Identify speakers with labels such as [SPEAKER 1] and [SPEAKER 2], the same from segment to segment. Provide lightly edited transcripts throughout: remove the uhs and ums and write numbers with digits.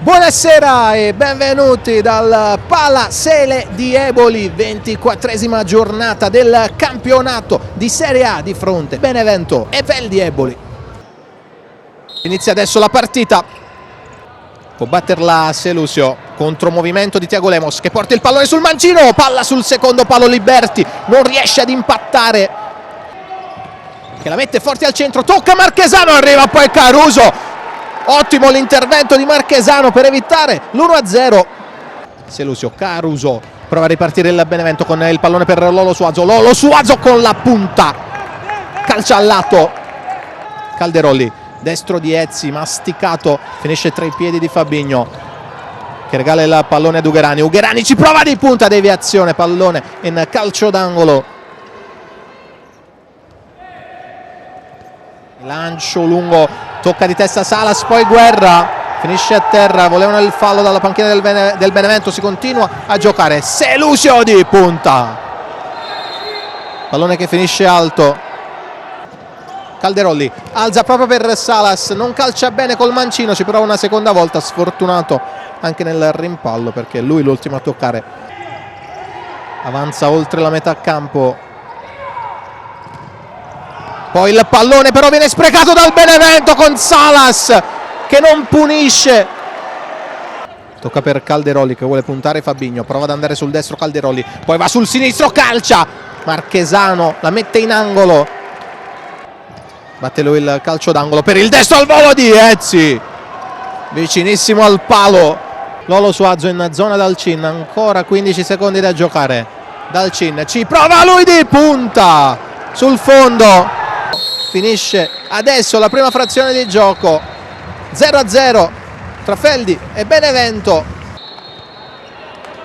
[SPEAKER 1] Buonasera e benvenuti dal Pala Sele di Eboli, 24esima giornata del campionato di Serie A di fronte Benevento e Vel di Eboli. Inizia adesso la partita, può batterla Selusio, contromovimento di Thiago Lemos che porta il pallone sul mancino, palla sul secondo palo Liberti, non riesce ad impattare, che la mette forte al centro, tocca Marchesano, arriva poi Caruso. Ottimo l'intervento di Marchesano per evitare l'1-0. Selusio, Caruso prova a ripartire il Benevento con il pallone per Lolo Suazo. Lolo Suazo con la punta, calcia al lato. Calderolli, destro di Ezzi, masticato, finisce tra i piedi di Fabinho che regala il pallone ad Ugherani. Ugherani ci prova di punta, deviazione, pallone in calcio d'angolo. Lancio lungo, tocca di testa Salas, poi Guerra, finisce a terra, volevano il fallo dalla panchina del Benevento, si continua a giocare. Selusio di punta, pallone che finisce alto. Calderolli alza proprio per Salas, non calcia bene col mancino, ci prova una seconda volta, sfortunato anche nel rimpallo perché è lui l'ultimo a toccare. Avanza oltre la metà campo, poi il pallone però viene sprecato dal Benevento con Salas che non punisce. Tocca per Calderolli che vuole puntare Fabinho, prova ad andare sul destro Calderolli, poi va sul sinistro, calcia Marchesano, la mette in angolo, batte lui il calcio d'angolo per il destro al volo di Ezzi, vicinissimo al palo. Lolo Suazo in zona Dalcin, ancora 15 secondi da giocare. Dalcin ci prova lui di punta sul fondo. Finisce adesso la prima frazione di gioco, 0-0 tra Feldi e Benevento.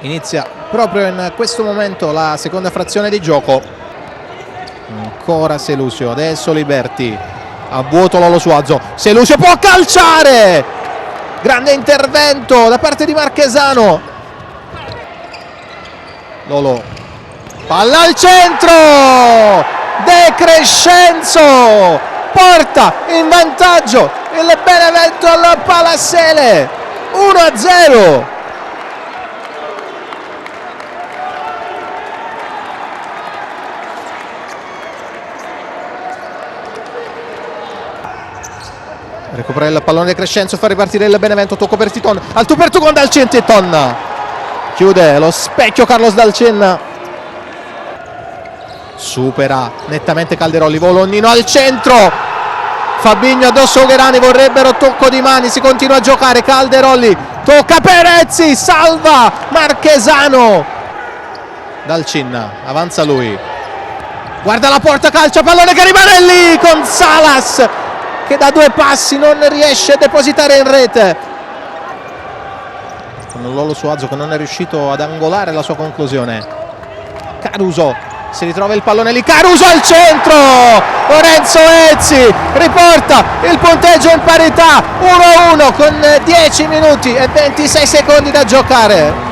[SPEAKER 1] Inizia proprio in questo momento la seconda frazione di gioco. Ancora Selusio, adesso Liberti, a vuoto Lolo Suazo. Selusio può calciare, grande intervento da parte di Marchesano. Lolo, palla al centro, De Crescenzo porta in vantaggio il Benevento al Pala Sele, 1-0. Recupera il pallone De Crescenzo, fa ripartire il Benevento, tocco per Titon, al tu per tu con Dalcin. Titon chiude lo specchio Carlos Dalcin, supera nettamente Calderolli, Volonnino al centro, Fabinho addosso a Ugherani, vorrebbero tocco di mani, si continua a giocare. Calderolli tocca Perezzi, salva Marchesano. Dalcin avanza lui, guarda la porta, calcia, pallone che rimane lì con Salas che da due passi non riesce a depositare in rete, con Lolo Suazo che non è riuscito ad angolare la sua conclusione. Caruso, si ritrova il pallone lì, Caruso al centro, Lorenzo Ezzi riporta il punteggio in parità, 1-1 con 10 minuti e 26 secondi da giocare.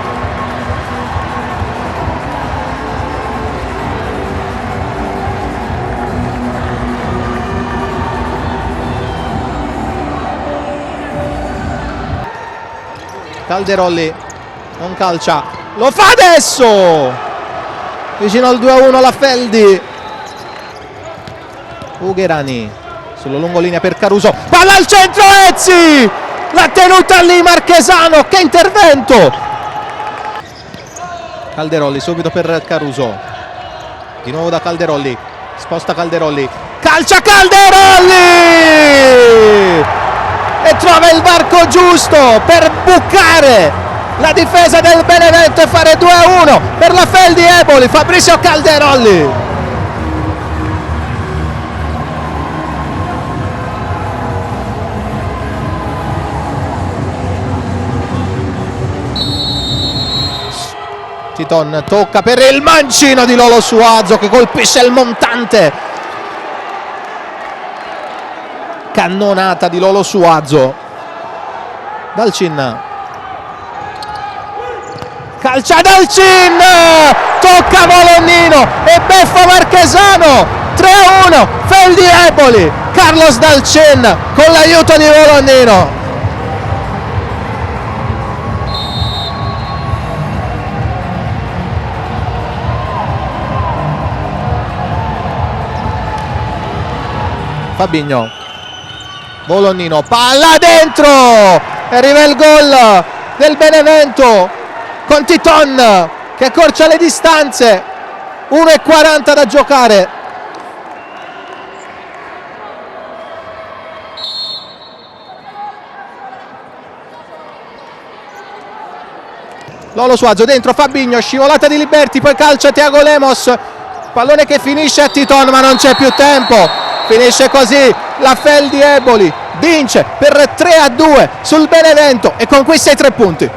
[SPEAKER 1] Calderolli non calcia, lo fa adesso, vicino al 2-1 la Feldi. Ugherani sulla lungolinea per Caruso, palla al centro, Ezzi l'ha tenuta lì Marchesano, che intervento. Calderolli subito per Caruso, di nuovo da Calderolli, sposta Calderolli, calcia Calderolli e trova il varco giusto per bucare la difesa del Benevento e fare 2-1 per la Feldi Eboli. Fabrizio Calderolli. Titon tocca per il mancino di Lolo Suazo che colpisce il montante. Cannonata di Lolo Suazo. Dalcin, calcia Dalcin, tocca Volonnino e beffa Marchesano, 3-1 Feldi Eboli. Carlos Dalcin con l'aiuto di Volonnino. Fabinho, Bolonnino, palla dentro e arriva il gol del Benevento con Titon che accorcia le distanze. 1:40 da giocare. Lolo Suazo dentro, Fabinho, scivolata di Liberti, poi calcia Thiago Lemos, pallone che finisce a Titon ma non c'è più tempo, finisce così la Fel di Eboli, vince per 3-2 sul Benevento e conquista i 3 punti.